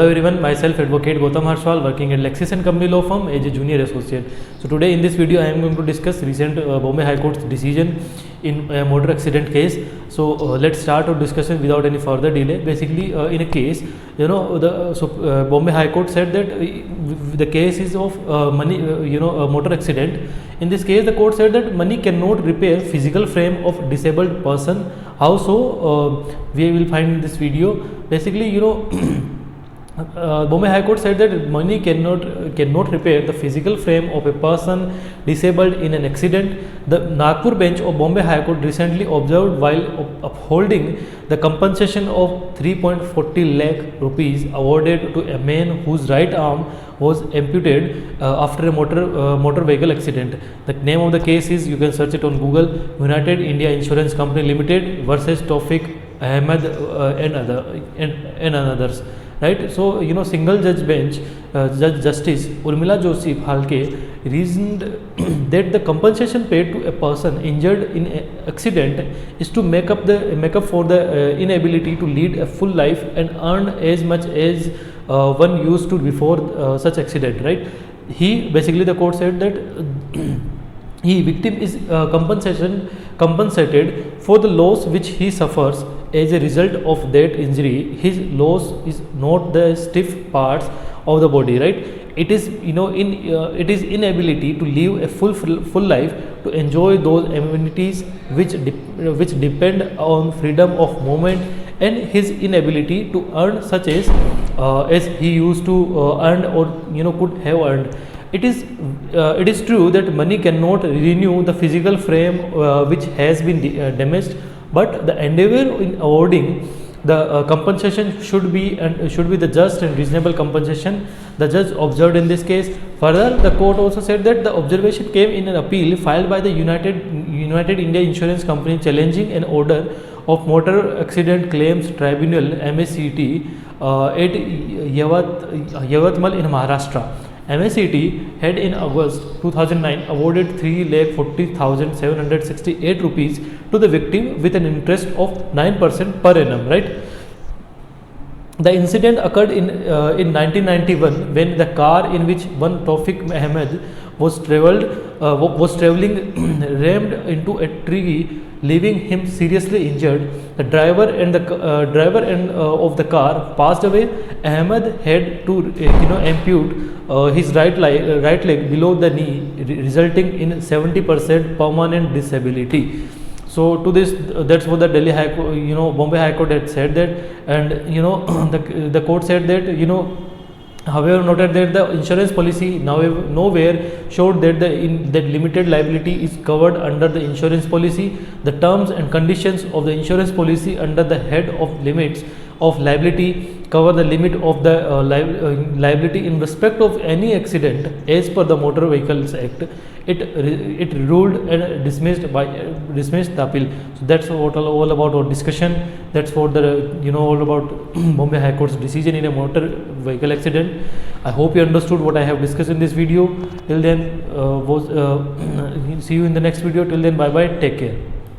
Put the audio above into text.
Hello everyone, myself Advocate Gautam Harshwal working at Lexis & Company Law Firm as a junior associate. So today in this video I am going to discuss recent Bombay High Court's decision in a motor accident case. So let's start our discussion without any further delay. Basically in a case, Bombay High Court said that the case is of motor accident. In this case the court said that money cannot repair physical frame of disabled person. How so? We will find in this video. Basically Bombay High Court said that money cannot repair the physical frame of a person disabled in an accident. The Nagpur bench of Bombay High Court recently observed while upholding the compensation of 3.40 lakh rupees awarded to a man whose right arm was amputated after a motor vehicle accident. The name of the case is, you can search it on Google, United India Insurance Company Limited versus Tawfiq Ahmed and others. Right, so single judge bench, Judge Justice Urmila Joshi Phalke reasoned that the compensation paid to a person injured in an accident is to make up for the inability to lead a full life and earn as much as one used to before such accident. Right, the court said that victim is compensated for the loss which he suffers as a result of that injury. His loss is not the stiff parts of the body, right? It is it is inability to live a full life, to enjoy those amenities which depend on freedom of movement, and his inability to earn such as he used to earn or could have earned. It is true that money cannot renew the physical frame which has been damaged, but the endeavor in awarding the compensation should be the just and reasonable compensation, the judge observed in this case. Further, the court also said that the observation came in an appeal filed by the United India Insurance Company challenging an order of Motor Accident Claims Tribunal (MACT) at Yavatmal in Maharashtra. MACT had in August 2009 awarded 3,40,768 rupees to the victim with an interest of 9% per annum. Right. The incident occurred in 1991 when the car in which one Tawfiq Ahmed was traveling rammed into a tree, leaving him seriously injured. The driver of the car passed away. Ahmed had to ampute his right leg below the knee, resulting in 70% permanent disability. So to this, that's what the Delhi High Court, Bombay High Court had said that, and the court said that however noted that the insurance policy nowhere showed that that limited liability is covered under the insurance policy. The terms and conditions of the insurance policy under the head of limits of liability cover the limit of the liability in respect of any accident as per the Motor Vehicles Act. It ruled and dismissed the appeal. So that's all about our discussion. That's what all about Bombay High Court's decision in a motor vehicle accident. I hope you understood what I have discussed in this video. Till then, see you in the next video. Till then, bye bye. Take care.